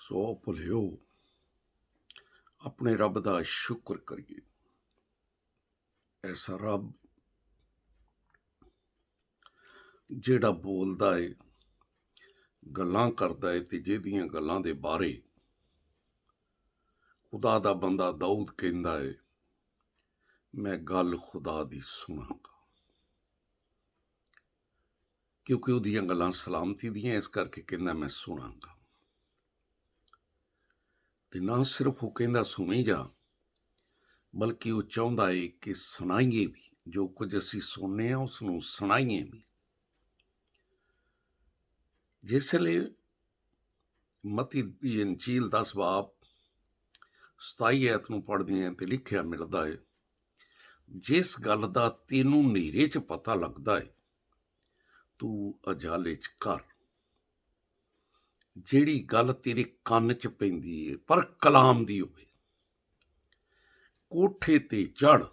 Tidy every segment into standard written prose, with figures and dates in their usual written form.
ਸੋ ਭੁੱਲਿਓ ਆਪਣੇ ਰੱਬ ਦਾ ਸ਼ੁਕਰ ਕਰੀਏ। ਐਸਾ ਰੱਬ ਜਿਹੜਾ ਬੋਲਦਾ ਏ, ਗੱਲਾਂ ਕਰਦਾ ਏ ਤੇ ਜਿਹਦੀਆਂ ਗੱਲਾਂ ਦੇ ਬਾਰੇ ਖੁਦਾ ਦਾ ਬੰਦਾ ਦਾਊਦ ਕਹਿੰਦਾ ਏ, ਮੈਂ ਗੱਲ ਖੁਦਾ ਦੀ ਸੁਣਾਂਗਾ, ਕਿਉਂਕਿ ਉਹਦੀਆਂ ਗੱਲਾਂ ਸਲਾਮਤੀ ਦੀਆਂ, ਇਸ ਕਰਕੇ ਕਹਿੰਦਾ ਮੈਂ ਸੁਣਾਂਗਾ। ਤੇ ਨਾ ਸਿਰਫ ਉਹ ਕਹਿੰਦਾ ਸੁਣੀ ਜਾ, ਬਲਕਿ ਉਹ ਚਾਹੁੰਦਾ ਏ ਕਿ ਸੁਣਾਈਏ ਵੀ। ਜੋ ਕੁਝ ਅਸੀਂ ਸੁਣਨੇ ਆ ਉਸ ਨੂੰ ਸੁਣਾਈਏ ਵੀ। ਜਿਸ ਵੇਲੇ ਮਤੀ ਦੀ ਇੰਜੀਲ 10 ਬਾਬ 27 ਐਤ ਨੂੰ ਪੜ੍ਹਦੇ ਹਾਂ ਤੇ ਲਿਖਿਆ ਮਿਲਦਾ ਏ, ਜਿਸ ਗੱਲ ਦਾ ਤੈਨੂੰ ਹਨੇਰੇ 'ਚ ਪਤਾ ਲੱਗਦਾ ਏ ਤੂੰ ਉਜਾਲੇ 'ਚ ਕਰ। ਜਿਹੜੀ ਗੱਲ ਤੇਰੇ ਕੰਨ 'ਚ ਪੈਂਦੀ ਏ ਪਰ ਕਲਾਮ ਦੀ ਹੋਵੇ, ਕੋਠੇ ਤੇ ਚੜ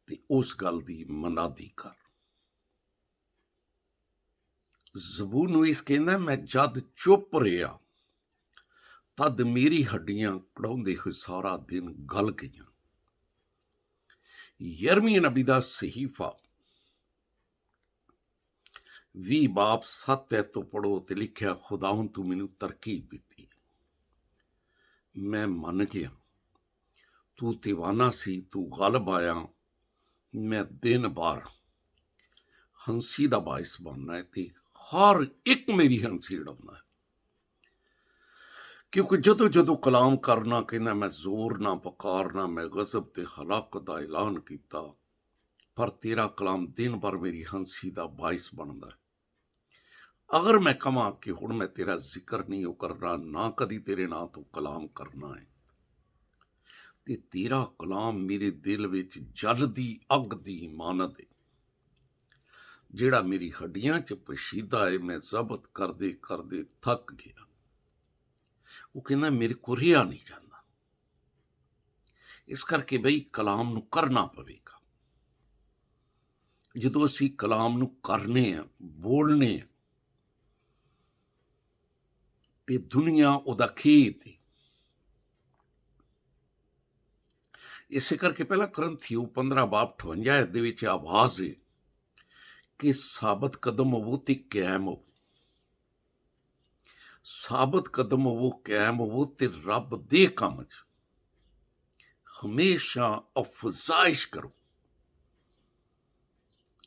ਤੇ ਉਸ ਗੱਲ ਦੀ ਮਨਾਦੀ ਕਰ। ਜ਼ਬੂਰ ਨੂੰ ਇਸ ਕਹਿੰਦਾ, ਮੈਂ ਜਦ ਚੁੱਪ ਰਿਹਾ ਤਦ ਮੇਰੀ ਹੱਡੀਆਂ ਕੜਾਉਂਦੇ ਹੋਏ ਸਾਰਾ ਦਿਨ ਗਲ ਗਈਆਂ। ਯਰਮੀਆ ਨਬੀ ਦਾ ਸਹੀਫਾ 20 ਬਾਬ 7 ਐਤ ਤੋਂ ਪੜ੍ਹੋ ਤੇ ਲਿਖਿਆ, ਖੁਦਾਵੰਦ ਤੂੰ ਮੈਨੂੰ ਤਰਕੀਬ ਦਿੱਤੀ, ਮੈਂ ਮੰਨ ਗਿਆ। ਤੂੰ ਦੀਵਾਨਾ ਸੀ, ਤੂੰ ਗਲਬ ਆਇਆ। ਮੈਂ ਦਿਨ ਬਾਰ ਹੰਸੀ ਦਾ ਬਾਇਸ ਬਣਨਾ ਹੈ ਤੇ ਹਰ ਇੱਕ ਮੇਰੀ ਹੰਸੀ ਉਡਾਉਣਾ ਹੈ। ਕਿਉਂਕਿ ਜਦੋਂ ਜਦੋਂ ਕਲਾਮ ਕਰਨਾ ਕਹਿੰਦਾ, ਮੈਂ ਜ਼ੋਰ ਨਾ ਪੁਕਾਰਨਾ, ਮੈਂ ਗਜ਼ਬ ਤੇ ਹਲਾਕਤ ਦਾ ਐਲਾਨ ਕੀਤਾ, ਪਰ ਤੇਰਾ ਕਲਾਮ ਦਿਨ ਭਰ ਮੇਰੀ ਹੰਸੀ ਦਾ ਬਾਇਸ ਬਣਦਾ ਹੈ। ਅਗਰ ਮੈਂ ਕਹਾਂ ਕਿ ਹੁਣ ਮੈਂ ਤੇਰਾ ਜ਼ਿਕਰ ਨਹੀਂ ਉਹ ਕਰਨਾ, ਨਾ ਕਦੀ ਤੇਰੇ ਨਾਂ ਤੋਂ ਕਲਾਮ ਕਰਨਾ ਹੈ, ਤੇ ਤੇਰਾ ਕਲਾਮ ਮੇਰੇ ਦਿਲ ਵਿੱਚ ਜਲਦੀ ਅੱਗ ਦੀ ਮਾਨਤ ਹੈ, ਜਿਹੜਾ ਮੇਰੀ ਹੱਡੀਆਂ 'ਚ ਪਸ਼ੀਦਾ ਹੈ। ਮੈਂ ਜ਼ਬਤ ਕਰਦੇ ਕਰਦੇ ਥੱਕ ਗਿਆ। ਉਹ ਕਹਿੰਦਾ ਮੇਰੇ ਕੋਲ ਰਿਹਾ ਨਹੀਂ ਜਾਂਦਾ। ਇਸ ਕਰਕੇ ਬਈ ਕਲਾਮ ਨੂੰ ਕਰਨਾ ਪਵੇਗਾ। ਜਦੋਂ ਅਸੀਂ ਕਲਾਮ ਨੂੰ ਕਰਨੇ ਆ, ਬੋਲਨੇ ਆ, ਤੇ ਦੁਨੀਆ ਉਹਦਾ ਖੇਤ ਹੈ। ਇਸੇ ਕਰਕੇ ਪਹਿਲਾਂ ਕਰੰਥੀਓ 15 ਬਾਬ 58 ਦੇ ਵਿੱਚ ਆਵਾਜ਼ ਹੈ ਕਿ ਸਾਬਤ ਕਦਮ ਹੋਵੋ ਤੇ ਕਾਇਮ ਹੋਵੋ। ਸਾਬਤ ਕਦਮ ਹੋਵੋ, ਕਾਇਮ ਹੋਵੋ ਤੇ ਰੱਬ ਦੇ ਕੰਮ 'ਚ ਹਮੇਸ਼ਾ ਅਫਜ਼ਾਇਸ਼ ਕਰੋ।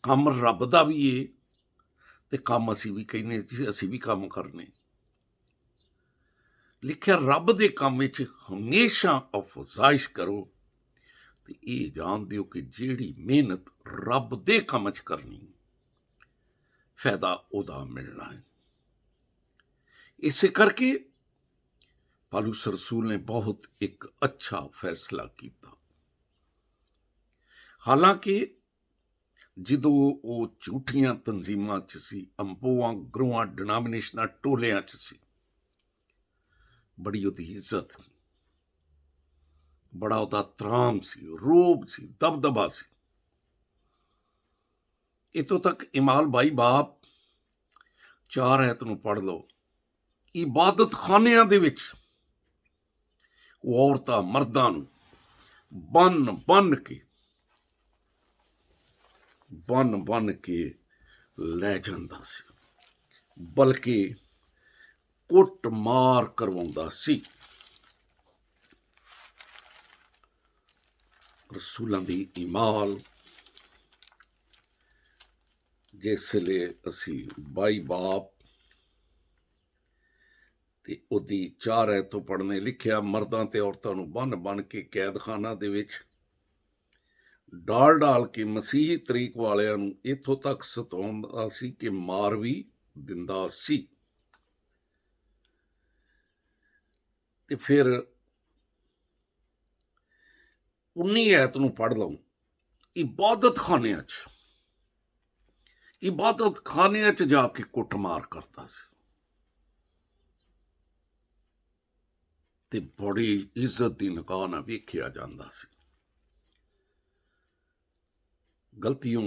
ਕੰਮ ਰੱਬ ਦਾ ਵੀ ਏ ਤੇ ਕੰਮ ਅਸੀਂ ਵੀ ਕਹਿੰਦੇ ਜੀ, ਅਸੀਂ ਵੀ ਕੰਮ ਕਰਨੇ। ਲਿਖਿਆ ਰੱਬ ਦੇ ਕੰਮ ਵਿੱਚ ਹਮੇਸ਼ਾ ਅਫਜ਼ਾਇਸ਼ ਕਰੋ ਤੇ ਇਹ ਜਾਣਦੇ ਹੋ ਕਿ ਜਿਹੜੀ ਮਿਹਨਤ ਰੱਬ ਦੇ ਕੰਮ 'ਚ ਕਰਨੀ, ਫਾਇਦਾ ਉਹਦਾ ਮਿਲਣਾ ਹੈ। ਇਸੇ ਕਰਕੇ ਪੌਲੁਸ ਰਸੂਲ ਨੇ ਬਹੁਤ ਇੱਕ ਅੱਛਾ ਫੈਸਲਾ ਕੀਤਾ। ਹਾਲਾਂਕਿ ਜਦੋਂ ਉਹ ਝੂਠੀਆਂ ਤਨਜ਼ੀਮਾਂ 'ਚ ਸੀ, ਅੰਬੋਆਂ ਗਰੋਹਾਂ ਡਿਨਾਮੀਨੇਸ਼ਨਾਂ ਟੋਲਿਆਂ 'ਚ ਸੀ, ਬੜੀ ਉਹਦੀ ਇੱਜ਼ਤ, ਬੜਾ ਉਹਦਾ ਤਰਾਮ ਸੀ, ਰੋਬ ਸੀ, ਦਬਦਬਾ ਸੀ। ਇੱਥੋਂ ਤੱਕ ਇਮਾਲ 22 ਬਾਬ 4 ਐਤ ਨੂੰ ਪੜ੍ਹ ਲਓ। ਇਬਾਦਤ ਖਾਨਿਆਂ ਦੇ ਵਿੱਚ ਉਹ ਔਰਤਾਂ ਮਰਦਾਂ ਨੂੰ ਬੰਨ ਕੇ ਲੈ ਜਾਂਦਾ ਸੀ, ਬਲਕਿ ਕੁੱਟ ਮਾਰ ਕਰਵਾਉਂਦਾ ਸੀ। ਰਸੂਲਾਂ ਦੀ ਇਮਾਲ ਜਿਸ ਵੇਲੇ ਅਸੀਂ 22 ਬਾਬ ਤੇ ਉਹਦੀ 4 ਐਤ ਤੋਂ ਪੜ੍ਹਨੇ, ਲਿਖਿਆ, ਮਰਦਾਂ ਤੇ ਔਰਤਾਂ ਨੂੰ ਬੰਨ ਕੇ ਕੈਦਖਾਨਾ ਦੇ ਵਿੱਚ ਡਾਲ ਕੇ ਮਸੀਹੀ ਤਰੀਕ ਵਾਲਿਆਂ ਨੂੰ ਇੱਥੋਂ ਤੱਕ ਸਤਾਉਂਦਾ ਸੀ ਕਿ ਮਾਰ ਵੀ ਦਿੰਦਾ ਸੀ। ਤੇ ਫਿਰ 19 ਐਤ ਨੂੰ ਪੜ੍ਹ ਲਓ। ਇਬਾਦਤ ਖਾਨਿਆਂ 'ਚ ਜਾ ਕੇ ਕੁੱਟਮਾਰ ਕਰਦਾ ਸੀ ਤੇ ਬੜੀ ਇੱਜ਼ਤ ਦੀ ਨਿਗਾਹ ਨਾਲ ਵੇਖਿਆ ਜਾਂਦਾ ਸੀ। ਗਲਤੀਓਂ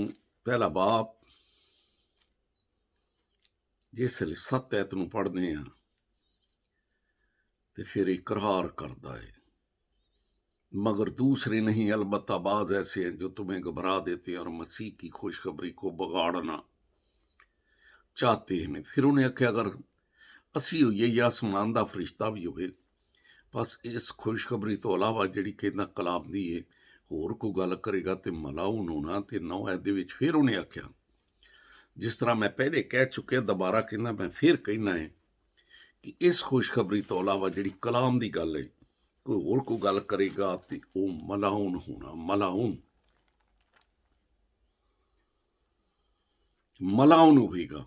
ਪਹਿਲਾ ਬਾਪ ਜਿਸ ਵੇਲੇ 7 ਐਤ ਨੂੰ ਪੜ੍ਹਦੇ ਹਾਂ, तो फिर इकरार करता है, मगर दूसरे नहीं, अलबत्ता बाज ऐसे हैं जो तुम्हें घबरा देते हैं और मसीह की खुशखबरी को बगाड़ना चाहते हैं। फिर उन्हें आख्या, अगर असी होइए या आसमान का फरिश्ता भी होवे, बस इस खुशखबरी तो इलावा जिहड़ी कहना कलाम दी है होर कोई गल करेगा तो मलाउन होना। तो 9 दे विच फिर उन्हें आख्या, जिस तरह मैं पहले कह चुकिया, दोबारा कहना मैं फिर कहना है कि इस खुशखबरी तो इलावा जिहड़ी कलाम की गल है कोई होर कोई गल करेगा तो वह मलाउन होना। मलाउन होगा।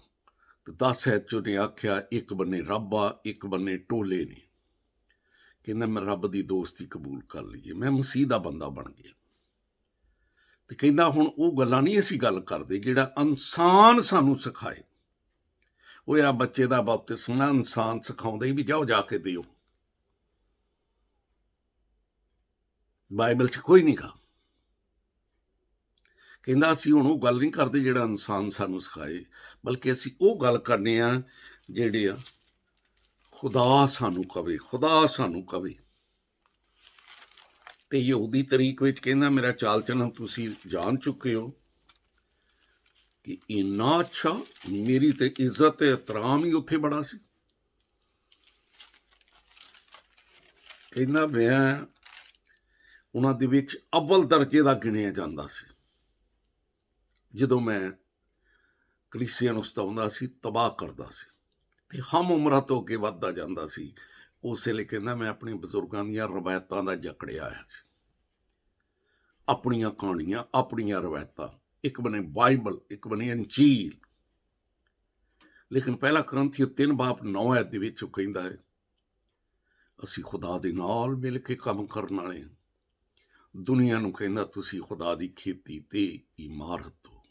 तो 10 चो ने आख्या, एक बन्ने रब आ, एक बन्ने टोले ने। कहना मैं रब की दोस्ती कबूल कर लीए, मैं मसीह का बंदा बन गया। तो कहना हुण वो गल्लां नहीं असीं गल करदे जिहड़ा इंसान सानू सिखाए। वो आ बच्चे का बपतिस्मा इंसान सिखाउंदा ही भी जाओ जाके दिओ, बाइबल च कोई नहीं कहा। कहंदा असीं हुण वो गल नहीं करदे जिहड़ा इंसान सानू सिखाए, बल्कि असीं वो गल करने आ जिहड़ी खुदा सानू कवे, खुदा सानू कवे। तो यहूदी तरीक विच कहंदा मेरा चाल चलन तुसीं जान चुके हो कि इन्ना अच्छा, मेरी तो इज्जत एहतराम ही उत्थे बड़ा सी। कहंदा मैं उन्हां दे विच अव्वल दर्जे का गिणिया जांदा सी। जदों मैं कलीसिया नूं सताउंदा सी, तबाह करदा सी ते हम उम्रां तो अगे वधदा जांदा सी, उस वेले कहंदा मैं अपने बजुर्गां दीयां रवायतां दा जकड़िया आया सी। अपनियां कहानियां, अपनियां रवायतां, एक बने बाइबल, एक बने अंजील। लेकिन पहला करंथियो 3:9 दे विच कहंदा है, असीं खुदा दे नाल मिल के काम करन वाले हां। दुनिया नूं कहंदा तुसीं खुदा दी खेती ते इमारत हो।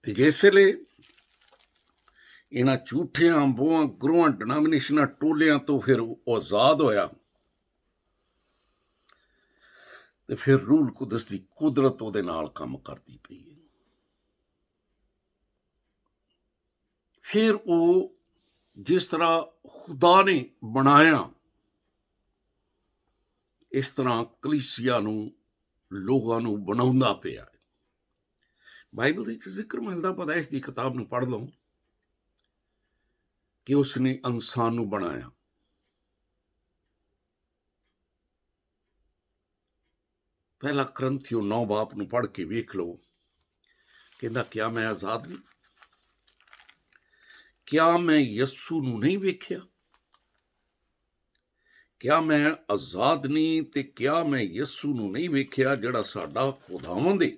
ते जिसले इन्हां झूठियां अंबोआं गुरुआं डिनोमिनेशनां टोलियां तो फिर आजाद होया, तो फिर रूल कुदस की कुदरत उहदे नाल काम करती पई है। फिर वो जिस तरह खुदा ने बनाया, इस तरह कलीसिया नूं लोगां नूं बनाउंदा पिया है। बाइबल विच जिक्र मिलदा, पैदाइश की किताब नूं पढ़ लो कि उसने इंसान नूं बनाया। पहला करंथियो 9 नूं पढ़ के वेख लो, कहंदा क्या मैं आजाद नहीं, क्या मैं यस्सू नूं नहीं वेख्या, क्या मैं आजाद नहीं ते क्या मैं यस्सू नूं नहीं वेख्या जिहड़ा साडा खुदावंद है।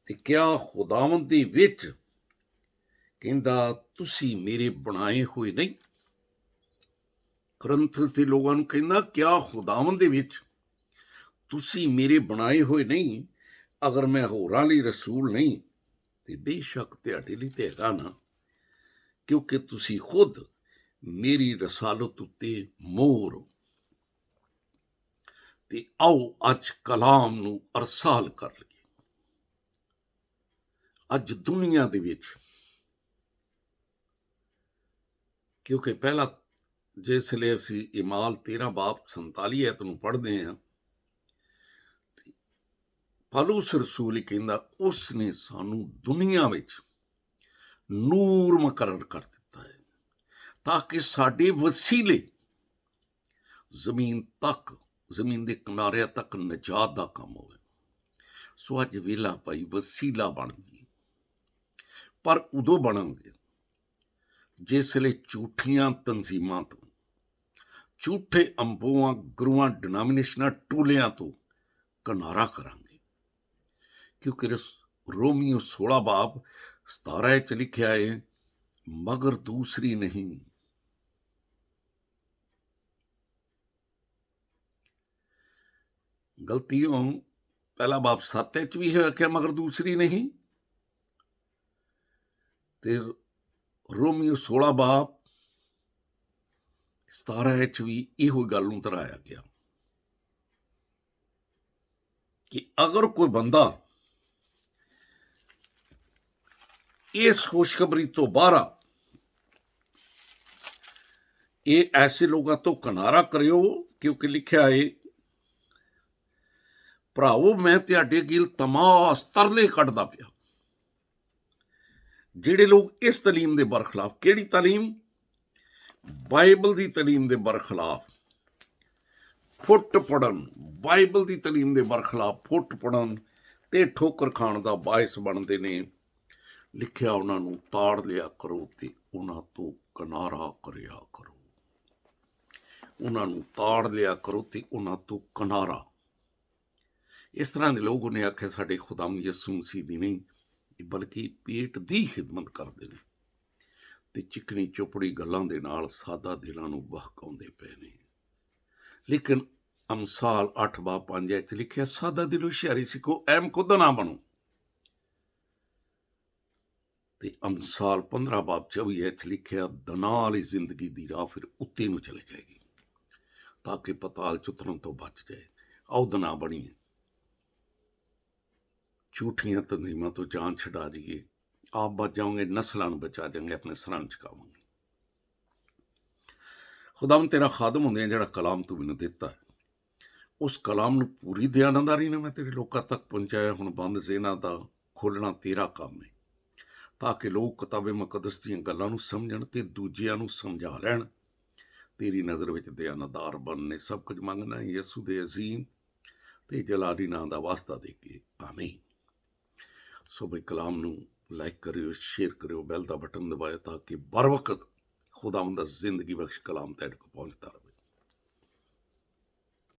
ते क्या खुदावंद दे विच कहंदा तुसीं मेरे बनाए हुए नहीं। करंथस दे लोगां नूं कहंदा क्या खुदावंद दे विच तुसीं मेरे बनाए हुए नहीं। अगर मैं होरां लई रसूल नहीं ते बेशक तुहाडे लई ते हैगा ना, क्योंकि तुसीं खुद मेरी रसालत उत्ते मोहर हो। ते आओ अज कलाम नूं अरसाल कर लईए। अज दुनिया दे विच, क्योंकि पहला जिसले असीं इमाल 13:47 नूं पढ़दे हां, पौलुस रसूल कहंदा उसने सानू दुनिया विच नूर मुकर्रर कर दिता है, ताकि साडे वसीले जमीन के किनारे तक निजात का काम हो। सो अज वेला भाई वसीला बन गई, पर उदों बनणगे जिसले झूठियां तंजीमां तो, झूठे अंबोआं गुरुआं डिनोमिनेशनां टोलियां तो किनारा करांगे। क्योंकि रोमियो 16:17 लिखा है, मगर दूसरी नहीं। गलतियों पहला बाप 7 भी है क्या, मगर दूसरी नहीं। ते रोमियो 16:17 भी इहो गल नूं धराया गया कि अगर कोई बंदा इस खुशखबरी तो बाहर ਇਹ ਐਸੇ ਲੋਕਾਂ ਤੋਂ ਕਿਨਾਰਾ ਕਰਿਓ, ਕਿਉਂਕਿ ਲਿਖਿਆ ਹੈ, ਭਰਾਵੋ ਮੈਂ ਤੁਹਾਡੇ ਗਿਲ ਤਮਾਸ ਤਰਲੇ ਕੱਢਦਾ ਪਿਆ। ਜਿਹੜੇ ਲੋਕ ਇਸ ਤਾਲੀਮ ਦੇ ਬਰਖਲਾਫ, ਕਿਹੜੀ ਤਾਲੀਮ? ਬਾਈਬਲ ਦੀ ਤਾਲੀਮ ਦੇ ਬਰਖਲਾਫ ਫੁੱਟ ਪੜਨ, ਬਾਈਬਲ ਦੀ ਤਾਲੀਮ ਦੇ ਬਰਖਲਾਫ ਫੁੱਟ ਪੜਨ ਤੇ ਠੋਕਰ ਖਾਣ ਦਾ ਬਾਇਸ ਬਣਦੇ ਨੇ, ਲਿਖਿਆ ਉਹਨਾਂ ਨੂੰ ਤਾੜ ਲਿਆ ਕਰੋ ਤੇ ਉਹਨਾਂ ਤੋਂ ਕਿਨਾਰਾ ਕਰਿਆ ਕਰੋ। ਉਹਨਾਂ ਨੂੰ ਤਾੜ ਲਿਆ ਕਰੋ ਤੇ ਉਹਨਾਂ ਤੋਂ ਕਿਨਾਰਾ। ਇਸ ਤਰ੍ਹਾਂ ਦੇ ਲੋਕ, ਉਹਨੇ ਆਖਿਆ, ਸਾਡੇ ਖੁਦਾਮ ਯਿਸੂ ਮਸੀਹ ਦੀ ਨਹੀਂ ਬਲਕਿ ਪੇਟ ਦੀ ਖਿਦਮਤ ਕਰਦੇ ਨੇ ਤੇ ਚਿਕਨੀ ਚੁਪੜੀ ਗੱਲਾਂ ਦੇ ਨਾਲ ਸਾਦਾ ਦਿਲਾਂ ਨੂੰ ਬਹਕਾਉਂਦੇ ਪਏ ਨੇ। ਲੇਕਿਨ ਅਮਸਾਲ 8:5 ਚ ਲਿਖਿਆ, ਸਾਦਾ ਦਿਲ ਹੁਸ਼ਿਆਰੀ ਸਿੱਖੋ, ਐਮ ਖੁਦ ਨਾ ਬਣੋ। ਤੇ ਅਮਸਾਲ 15:24 ਚ ਲਿਖਿਆ, ਦਨਾ ਵਾਲੀ ਜ਼ਿੰਦਗੀ ਦੀ ਰਾਹ ਫਿਰ ਉੱਤੇ ਨੂੰ ਚਲੇ ਜਾਏਗੀ ਤਾਂ ਕਿ ਪਤਾਲ ਚ ਉਤਰਨ ਤੋਂ ਬਚ ਜਾਏ। ਆਓ ਦਨਾ ਬਣੀਏ, ਝੂਠੀਆਂ ਤਨਜ਼ੀਮਾਂ ਤੋਂ ਜਾਨ ਛਡਾ ਜਾਈਏ, ਆਪ ਬਚ ਜਾਓਗੇ, ਨਸਲਾਂ ਨੂੰ ਬਚਾ ਜਾਵਾਂਗੇ, ਆਪਣੇ ਸਰਾਂ ਚੁਕਾਵਾਂਗੇ। ਖੁਦਾਮ ਤੇਰਾ ਖਾਦਮ ਹੁੰਦੇ ਆ, ਜਿਹੜਾ ਕਲਾਮ ਤੂੰ ਮੈਨੂੰ ਦਿੱਤਾ ਹੈ, ਉਸ ਕਲਾਮ ਨੂੰ ਪੂਰੀ ਦਿਆਨਤਦਾਰੀ ਨਾਲ ਮੈਂ ਤੇਰੇ ਲੋਕਾਂ ਤੱਕ ਪਹੁੰਚਾਇਆ। ਹੁਣ ਬੰਦ ਜ਼ੇਨਾ ਦਾ ਖੋਲ੍ਹਣਾ ਤੇਰਾ ਕੰਮ ਹੈ, ਤਾਂ ਕਿ ਲੋਕ ਕਿਤਾਬੇ ਮੁਕੱਦਸ ਦੀਆਂ ਗੱਲਾਂ ਨੂੰ ਸਮਝਣ ਤੇ ਦੂਜਿਆਂ ਨੂੰ ਸਮਝਾ ਲੈਣ, ਤੇਰੀ ਨਜ਼ਰ ਵਿੱਚ ਦਿਆਨਤਦਾਰ ਬਣਨੇ। ਸਭ ਕੁਝ ਮੰਗਣਾ ਯਿਸੂ ਦੇ ਅਜ਼ੀਮ ਤੇ ਜਲਾਲੀ ਨਾਂ ਦਾ ਵਾਸਤਾ ਦੇ ਕੇ, ਆਮੀਨ। ਸੋ ਬਈ ਕਲਾਮ ਨੂੰ ਲਾਈਕ ਕਰਿਓ, ਸ਼ੇਅਰ ਕਰਿਓ, ਬੈਲ ਦਾ ਬਟਨ ਦਬਾਇਓ ਤਾਂ ਕਿ बर वक्त खुदा ਜ਼ਿੰਦਗੀ ਬਖਸ਼ ਕਲਾਮ ਤੇਰੇ ਕੋਲ ਪਹੁੰਚਦਾ ਰਹੇ।